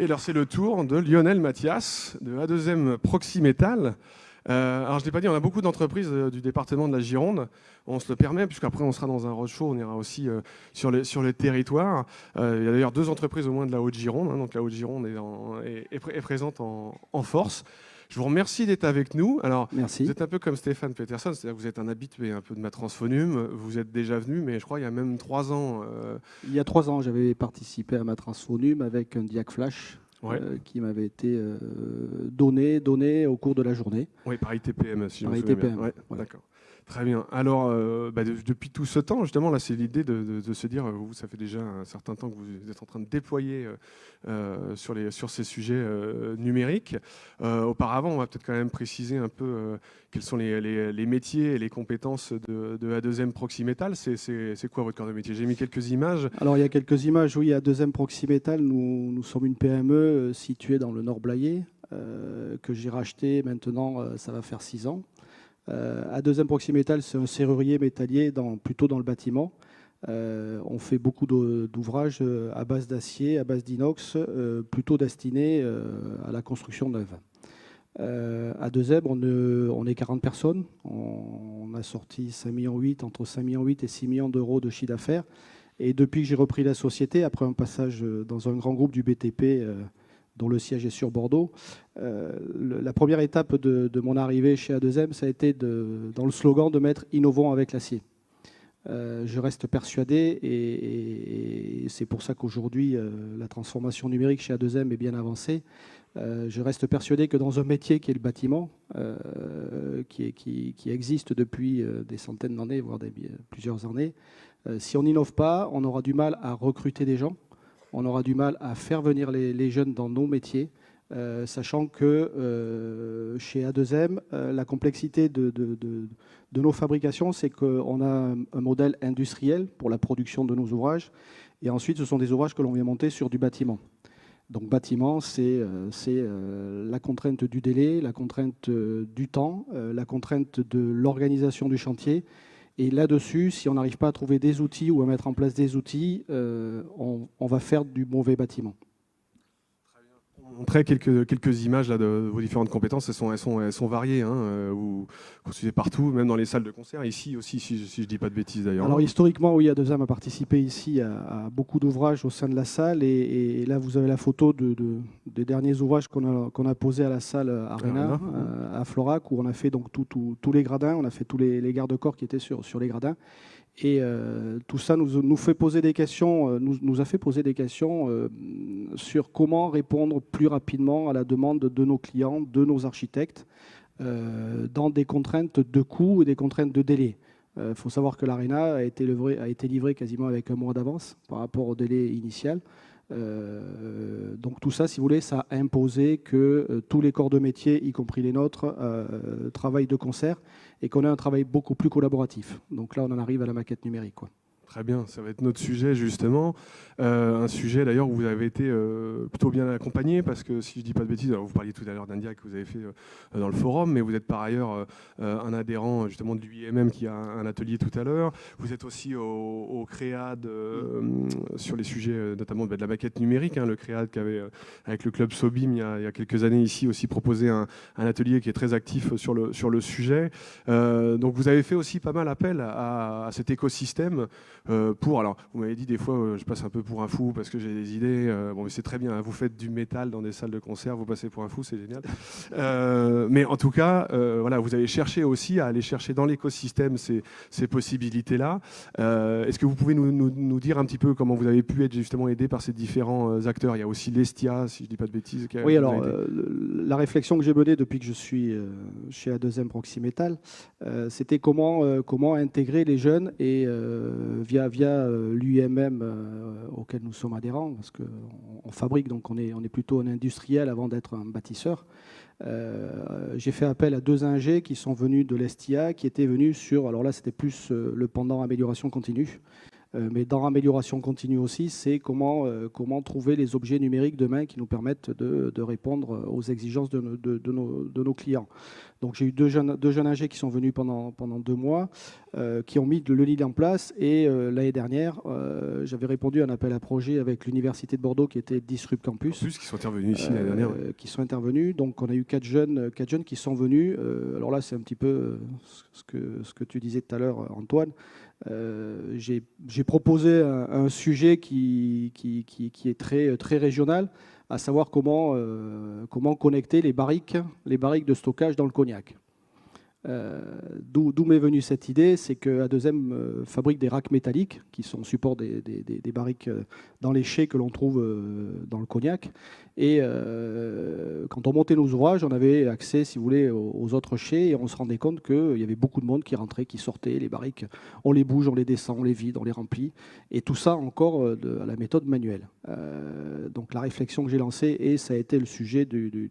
Et alors, c'est le tour de Lionel Mathias, de A2M Proxy Metal. Alors, je ne l'ai pas dit, on a beaucoup d'entreprises du département de la Gironde. On se le permet, puisqu'après, on sera dans un roadshow, on ira aussi sur les territoires. Il y a d'ailleurs 2 entreprises au moins de la Haute-Gironde. Donc, la Haute-Gironde est présente en force. Je vous remercie d'être avec nous. Alors, vous Merci. êtes un peu comme Stéphane Peterson, c'est-à-dire que vous êtes un habitué un peu de Matransphonum. Vous êtes déjà venu, mais je crois il y a même 3 ans. Il y a 3 ans, j'avais participé à Matransphonum avec un diac flash Ouais. qui m'avait été donné au cours de la journée. Oui, par ITPM, si je me Par souviens bien. ITPM, Ouais, voilà. d'accord. Très bien. Alors, depuis tout ce temps, justement, là, c'est l'idée de se dire, vous, ça fait déjà un certain temps que vous êtes en train de déployer sur ces sujets numériques. Auparavant, on va peut-être quand même préciser un peu quels sont les métiers et les compétences de A2M Proxy Metal. C'est quoi votre cœur de métier? J'ai mis quelques images. Alors, il y a quelques images. Oui, à 2M Proxy Metal, nous sommes une PME située dans le Nord Blayais, que j'ai racheté maintenant, ça va faire 6 ans. A2M Proxy Metal, c'est un serrurier métallier plutôt dans le bâtiment. On fait beaucoup d'ouvrages à base d'acier, à base d'inox, plutôt destinés à la construction neuve. A2M, on est 40 personnes. On a sorti 5,8 millions, entre 5,8 millions et 6 millions d'euros de chiffre d'affaires. Et depuis que j'ai repris la société, après un passage dans un grand groupe du BTP, dont le siège est sur Bordeaux, la première étape de mon arrivée chez A2M, ça a été dans le slogan de mettre « innovant avec l'acier ». Je reste persuadé, et c'est pour ça qu'aujourd'hui, la transformation numérique chez A2M est bien avancée. Je reste persuadé que dans un métier qui est le bâtiment, qui existe depuis des centaines d'années, voire plusieurs années, si on n'innove pas, on aura du mal à recruter des gens, on aura du mal à faire venir les jeunes dans nos métiers, sachant que chez A2M, la complexité de nos fabrications, c'est qu'on a un modèle industriel pour la production de nos ouvrages, et ensuite ce sont des ouvrages que l'on vient monter sur du bâtiment. Donc bâtiment, c'est la contrainte du délai, la contrainte du temps, la contrainte de l'organisation du chantier. Et là-dessus, si on n'arrive pas à trouver des outils ou à mettre en place des outils, on va faire du mauvais bâtiment. On montrait quelques images là, de vos différentes compétences. Elles sont variées. Vous construisez partout, même dans les salles de concert. Ici aussi, si je ne dis pas de bêtises d'ailleurs. Alors historiquement, oui, A2M a participé ici à beaucoup d'ouvrages au sein de la salle. Et là, vous avez la photo des derniers ouvrages qu'on a posés à la salle Arena, à Florac, où on a fait donc tous les gradins. On a fait tous les garde-corps qui étaient sur les gradins. Et tout ça nous fait poser des questions, nous a fait poser des questions sur comment répondre plus rapidement à la demande de nos clients, de nos architectes, dans des contraintes de coût et des contraintes de délai. Il faut savoir que l'Arena a été livré quasiment avec un mois d'avance par rapport au délai initial. Donc tout ça, si vous voulez, ça a imposé que tous les corps de métier, y compris les nôtres, travaillent de concert et qu'on ait un travail beaucoup plus collaboratif. Donc là, on en arrive à la maquette numérique, quoi. Très bien, ça va être notre sujet justement. Un sujet d'ailleurs où vous avez été plutôt bien accompagné, parce que si je ne dis pas de bêtises, alors vous parliez tout à l'heure d'India que vous avez fait dans le forum, mais vous êtes par ailleurs un adhérent justement de l'UIMM qui a un atelier tout à l'heure. Vous êtes aussi au CREAD sur les sujets notamment de la maquette numérique, le CREAD qui avait avec le club Sobim il y a quelques années ici aussi proposé un atelier qui est très actif sur le sujet. Donc vous avez fait aussi pas mal appel à cet écosystème. Alors, vous m'avez dit des fois, je passe un peu pour un fou parce que j'ai des idées. Bon, mais c'est très bien. Vous faites du métal dans des salles de concert, vous passez pour un fou, c'est génial. Mais en tout cas, voilà, vous avez cherché aussi à aller chercher dans l'écosystème ces possibilités-là. Est-ce que vous pouvez nous dire un petit peu comment vous avez pu être justement aidé par ces différents acteurs? Il y a aussi l'Estia, si je ne dis pas de bêtises. Oui, alors la réflexion que j'ai menée depuis que je suis chez A2M Proxy Metal, c'était comment intégrer les jeunes et via l'UIMM auquel nous sommes adhérents, parce qu'on fabrique, donc on est plutôt un industriel avant d'être un bâtisseur. J'ai fait appel à 2 ingés qui sont venus de l'Estia, qui étaient venus sur, alors là c'était plus le pendant amélioration continue, mais dans amélioration continue aussi, c'est comment trouver les objets numériques demain qui nous permettent de répondre aux exigences de nos clients. Donc j'ai eu deux jeunes ingés qui sont venus pendant 2 mois. qui ont mis le lead en place. Et l'année dernière, j'avais répondu à un appel à projet avec l'Université de Bordeaux qui était Disrupt Campus. En plus, qui sont intervenus ici l'année dernière. Qui sont intervenus. Donc on a eu 4 jeunes qui sont venus. Alors là, c'est un petit peu ce que tu disais tout à l'heure, Antoine. J'ai proposé un sujet qui est très régional, à savoir comment connecter les barriques de stockage dans le Cognac. D'où m'est venue cette idée, c'est qu'A2M fabrique des racks métalliques qui sont support des barriques dans les chais que l'on trouve dans le Cognac. Et quand on montait nos ouvrages, on avait accès, si vous voulez, aux autres chais et on se rendait compte qu'il y avait beaucoup de monde qui rentrait, qui sortait. Les barriques, on les bouge, on les descend, on les vide, on les remplit. Et tout ça encore à la méthode manuelle. Donc la réflexion que j'ai lancée, et ça a été le sujet du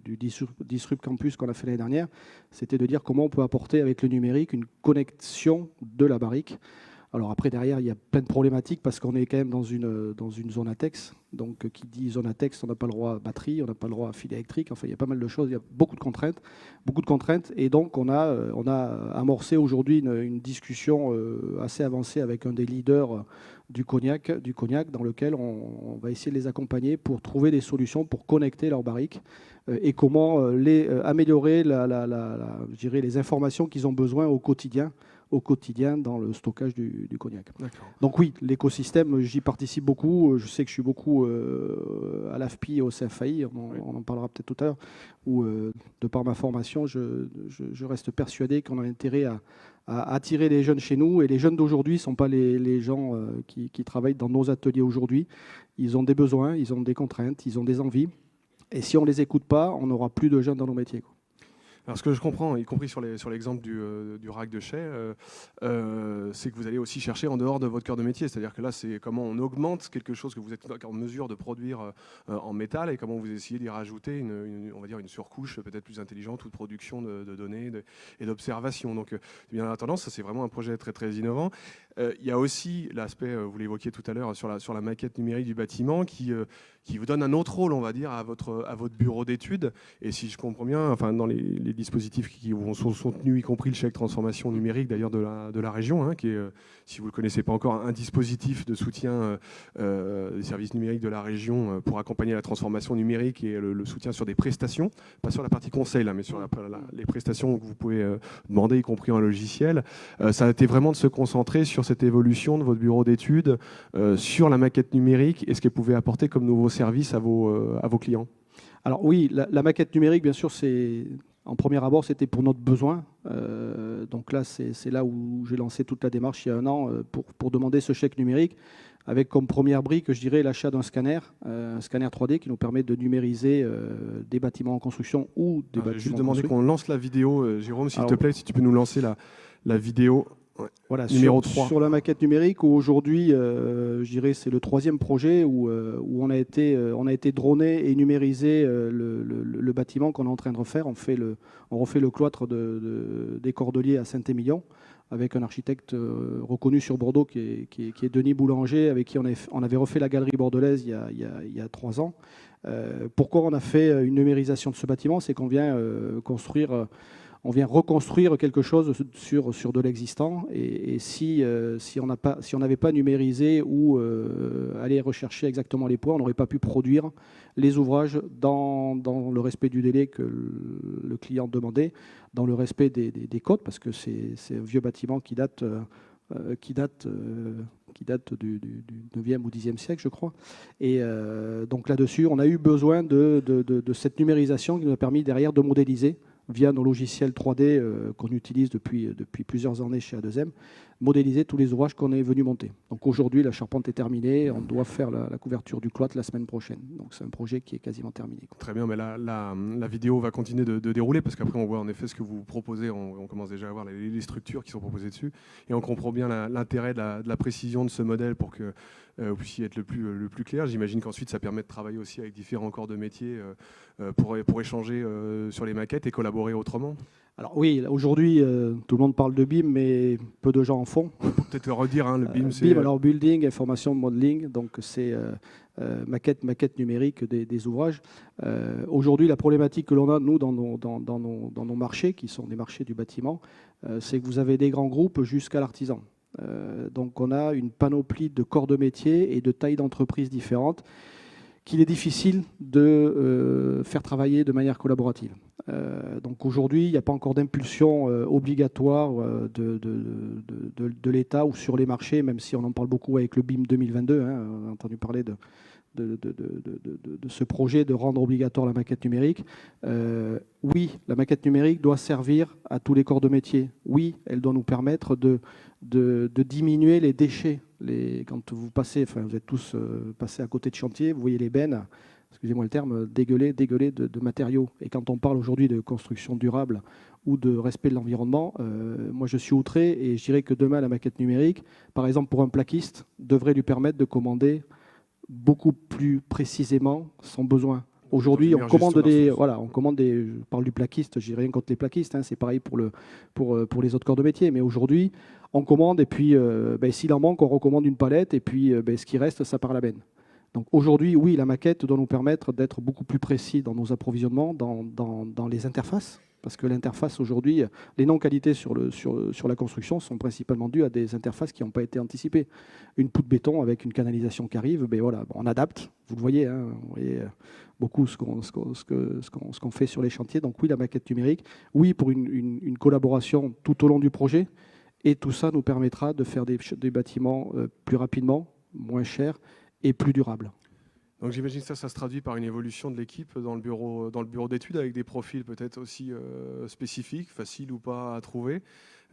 Disrupt Campus qu'on a fait l'année dernière, c'était de dire comment on peut apporter avec le numérique une connexion de la barrique. Alors après, derrière, il y a plein de problématiques parce qu'on est quand même dans une zone ATEX. Donc, qui dit zone ATEX, on n'a pas le droit à batterie, on n'a pas le droit à fil électrique. Enfin, il y a pas mal de choses, il y a beaucoup de contraintes. Et donc, on a amorcé aujourd'hui une discussion assez avancée avec un des leaders du Cognac, dans lequel on va essayer de les accompagner pour trouver des solutions pour connecter leurs barriques et comment améliorer je dirais, les informations qu'ils ont besoin au quotidien dans le stockage du Cognac. Donc oui, l'écosystème, j'y participe beaucoup. Je sais que je suis beaucoup à l'AFPI et au CFAI, on en parlera peut-être tout à l'heure, où de par ma formation, je reste persuadé qu'on a intérêt à attirer les jeunes chez nous. Et les jeunes d'aujourd'hui ne sont pas les gens qui travaillent dans nos ateliers aujourd'hui. Ils ont des besoins, ils ont des contraintes, ils ont des envies. Et si on ne les écoute pas, on n'aura plus de jeunes dans nos métiers, quoi. Alors, ce que je comprends, y compris sur l'exemple du rack de chais, c'est que vous allez aussi chercher en dehors de votre cœur de métier. C'est-à-dire que là, c'est comment on augmente quelque chose que vous êtes en mesure de produire en métal et comment vous essayez d'y rajouter on va dire une surcouche peut-être plus intelligente ou de production de données et d'observation. Donc, bien la tendance, ça c'est vraiment un projet très très innovant. Il y a aussi l'aspect, vous l'évoquiez tout à l'heure, sur la maquette numérique du bâtiment qui vous donne un autre rôle, on va dire, à votre bureau d'études. Et si je comprends bien, enfin, dans les dispositifs qui vous sont soutenus, y compris le chèque transformation numérique d'ailleurs de la région, qui est, si vous ne le connaissez pas encore, un dispositif de soutien des services numériques de la région pour accompagner la transformation numérique et le soutien sur des prestations, pas sur la partie conseil, là, mais sur les prestations que vous pouvez demander, y compris en logiciel. Ça a été vraiment de se concentrer sur cette évolution de votre bureau d'études, sur la maquette numérique et ce qu'elle pouvait apporter comme nouveau service à vos clients. Alors oui, la maquette numérique, bien sûr, en premier abord, c'était pour notre besoin. Donc là, c'est là où j'ai lancé toute la démarche il y a 1 an pour demander ce chèque numérique, avec comme première brique, je dirais, l'achat d'un scanner 3D qui nous permet de numériser des bâtiments en construction ou des bâtiments construits. Juste demander qu'on lance la vidéo, Jérôme, s'il te plaît, si tu peux nous lancer la vidéo. Ouais. Voilà, numéro 3. Sur la maquette numérique, où aujourd'hui, je dirais, c'est le 3e projet où on a été droné et numérisé le bâtiment qu'on est en train de refaire. On refait le cloître des Cordeliers à Saint-Émilion avec un architecte reconnu sur Bordeaux qui est Denis Boulanger, avec qui on avait refait la galerie bordelaise il y a 3 ans. Pourquoi on a fait une numérisation de ce bâtiment? C'est qu'on vient reconstruire quelque chose sur de l'existant. Et si on n'avait pas numérisé ou aller rechercher exactement les points, on n'aurait pas pu produire les ouvrages dans le respect du délai que le client demandait, dans le respect des codes, parce que c'est un vieux bâtiment qui date du 9e ou 10e siècle, je crois. Et donc là-dessus, on a eu besoin de cette numérisation qui nous a permis derrière de modéliser via nos logiciels 3D qu'on utilise depuis plusieurs années chez A2M, modéliser tous les ouvrages qu'on est venu monter. Donc aujourd'hui, la charpente est terminée, on doit faire la couverture du cloître la semaine prochaine. Donc c'est un projet qui est quasiment terminé. Très bien, mais la vidéo va continuer de dérouler parce qu'après on voit en effet ce que vous proposez, on commence déjà à voir les structures qui sont proposées dessus et on comprend bien l'intérêt de la précision de ce modèle pour que vous puissiez être le plus clair. J'imagine qu'ensuite ça permet de travailler aussi avec différents corps de métier pour échanger sur les maquettes et collaborer autrement. Alors oui, aujourd'hui, tout le monde parle de BIM, mais peu de gens en font. Pour peut-être le redire, hein, le BIM, c'est... BIM, alors Building, Information Modeling, donc c'est maquette numérique des ouvrages. Aujourd'hui, la problématique que l'on a, nous, dans nos marchés, qui sont des marchés du bâtiment, c'est que vous avez des grands groupes jusqu'à l'artisan. Donc on a une panoplie de corps de métier et de tailles d'entreprises différentes qu'il est difficile de faire travailler de manière collaborative. Donc aujourd'hui, il n'y a pas encore d'impulsion obligatoire de l'État ou sur les marchés, même si on en parle beaucoup avec le BIM 2022. Hein, on a entendu parler de ce projet de rendre obligatoire la maquette numérique. Oui, la maquette numérique doit servir à tous les corps de métier. Oui, elle doit nous permettre de diminuer les déchets. Quand vous passez, enfin vous êtes tous passés à côté de chantier, vous voyez les bennes, excusez-moi le terme, dégueuler de matériaux. Et quand on parle aujourd'hui de construction durable ou de respect de l'environnement, moi je suis outré et je dirais que demain la maquette numérique, par exemple pour un plaquiste, devrait lui permettre de commander beaucoup plus précisément son besoin. Aujourd'hui, on commande je parle du plaquiste, je n'ai rien contre les plaquistes, hein, c'est pareil pour les autres corps de métier, mais aujourd'hui, on commande et puis s'il en manque, on recommande une palette et puis ce qui reste, ça part à la benne. Donc aujourd'hui, oui, la maquette doit nous permettre d'être beaucoup plus précis dans nos approvisionnements, dans les interfaces, parce que l'interface aujourd'hui, les non-qualités sur la construction sont principalement dues à des interfaces qui n'ont pas été anticipées. Une poutre béton avec une canalisation qui arrive, voilà, on adapte, vous le voyez, hein, vous voyez beaucoup ce qu'on fait sur les chantiers. Donc oui, la maquette numérique, oui, pour une collaboration tout au long du projet, et tout ça nous permettra de faire des bâtiments plus rapidement, moins chers et plus durables. Donc j'imagine que ça se traduit par une évolution de l'équipe dans le bureau d'études avec des profils peut-être aussi spécifiques, faciles ou pas à trouver.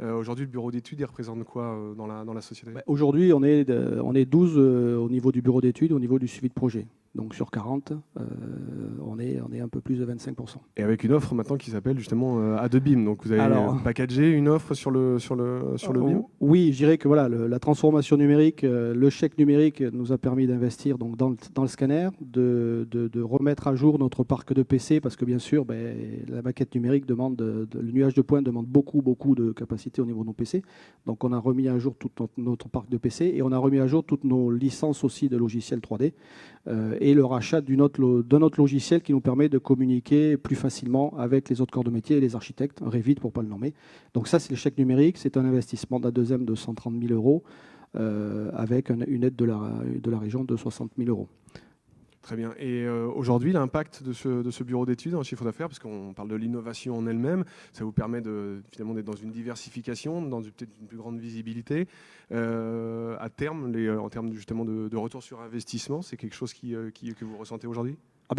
Aujourd'hui, le bureau d'études, il représente quoi dans la société ? Aujourd'hui, on est 12 au niveau du bureau d'études, au niveau du suivi de projet. Donc sur 40, on est un peu plus de 25%. Et avec une offre maintenant qui s'appelle justement A2BIM. Donc vous avez packagé une offre sur le BIM ? Oui, je dirais que voilà, la transformation numérique, le chèque numérique nous a permis d'investir donc, dans le scanner, de remettre à jour notre parc de PC, parce que bien sûr, la maquette numérique le nuage de points demande beaucoup de capacité au niveau de nos PC. Donc on a remis à jour tout notre parc de PC et on a remis à jour toutes nos licences aussi de logiciels 3D. Et le rachat d'un autre logiciel qui nous permet de communiquer plus facilement avec les autres corps de métier et les architectes, Revit pour ne pas le nommer. Donc ça, c'est le chèque numérique, c'est un investissement d'A2M de 130 000 euros avec une aide de la région de 60 000 euros. Très bien. Et aujourd'hui, l'impact de ce bureau d'études en chiffre d'affaires, parce qu'on parle de l'innovation en elle-même, ça vous permet finalement d'être dans une diversification, dans peut-être une plus grande visibilité. À terme, en termes justement de retour sur investissement, c'est quelque chose que vous ressentez aujourd'hui ?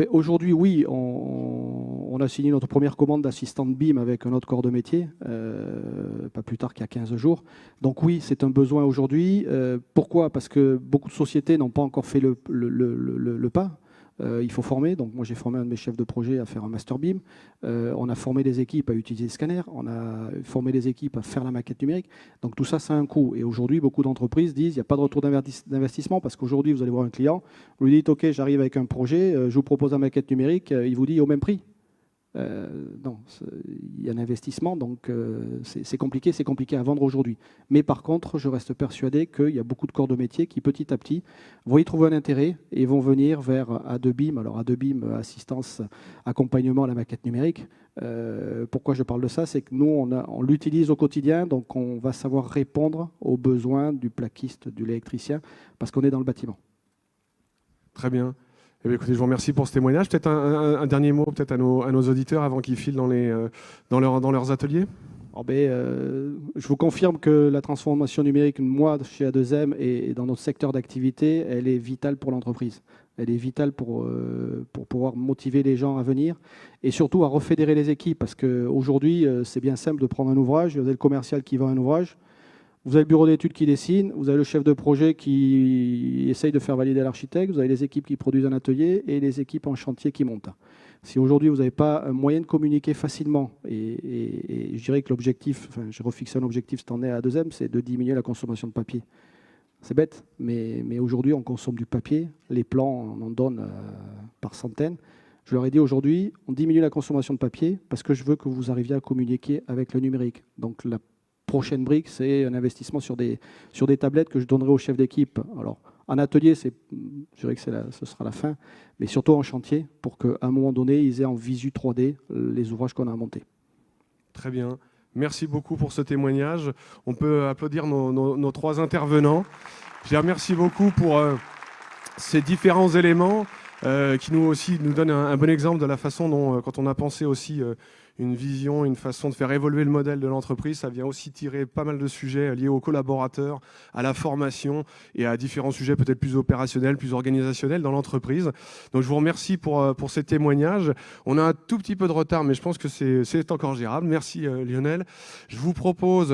Aujourd'hui, oui, on a signé notre première commande d'assistante BIM avec un autre corps de métier, pas plus tard qu'il y a 15 jours. Donc oui, c'est un besoin aujourd'hui. Pourquoi ? Parce que beaucoup de sociétés n'ont pas encore fait le pas. Il faut former. Donc moi, j'ai formé un de mes chefs de projet à faire un master BIM. On a formé des équipes à utiliser le scanner. On a formé des équipes à faire la maquette numérique. Donc tout ça, ça a un coût. Et aujourd'hui, beaucoup d'entreprises disent il n'y a pas de retour d'investissement parce qu'aujourd'hui, vous allez voir un client, vous lui dites OK, j'arrive avec un projet, je vous propose la maquette numérique, il vous dit au même prix. Non, il y a un investissement, donc c'est compliqué à vendre aujourd'hui. Mais par contre, je reste persuadé qu'il y a beaucoup de corps de métier qui, petit à petit, vont y trouver un intérêt et vont venir vers A2BIM. Alors A2BIM, assistance, accompagnement à la maquette numérique. Pourquoi je parle de ça ? C'est que nous, on l'utilise au quotidien, donc on va savoir répondre aux besoins du plaquiste, de l'électricien, parce qu'on est dans le bâtiment. Très bien. Eh bien, écoutez, je vous remercie pour ce témoignage. Peut-être un dernier mot peut-être à nos auditeurs avant qu'ils filent dans leurs ateliers. Je vous confirme que la transformation numérique, moi, chez A2M et dans notre secteur d'activité, elle est vitale pour l'entreprise. Elle est vitale pour pouvoir motiver les gens à venir et surtout à refédérer les équipes. Parce qu'aujourd'hui, c'est bien simple de prendre un ouvrage, vous avez le commercial qui vend un ouvrage, vous avez le bureau d'études qui dessine, vous avez le chef de projet qui essaye de faire valider l'architecte, vous avez les équipes qui produisent un atelier et les équipes en chantier qui montent. Si aujourd'hui vous n'avez pas un moyen de communiquer facilement, et je dirais que l'objectif, j'ai refixé un objectif cette année à A2M, c'est de diminuer la consommation de papier. C'est bête, mais aujourd'hui on consomme du papier, les plans on en donne par centaines. Je leur ai dit aujourd'hui, on diminue la consommation de papier parce que je veux que vous arriviez à communiquer avec le numérique. Donc la prochaine brique, c'est un investissement sur des tablettes que je donnerai aux chefs d'équipe. Alors, en atelier, je dirais que ce sera la fin, mais surtout en chantier, pour qu'à un moment donné, ils aient en visu 3D les ouvrages qu'on a montés. Très bien. Merci beaucoup pour ce témoignage. On peut applaudir nos 3 intervenants. Je les remercie beaucoup pour ces différents éléments qui nous donnent un bon exemple de la façon dont, quand on a pensé aussi une vision, une façon de faire évoluer le modèle de l'entreprise, ça vient aussi tirer pas mal de sujets liés aux collaborateurs, à la formation et à différents sujets peut-être plus opérationnels, plus organisationnels dans l'entreprise. Donc je vous remercie pour ces témoignages. On a un tout petit peu de retard, mais je pense que c'est encore gérable. Merci Lionel. Je vous propose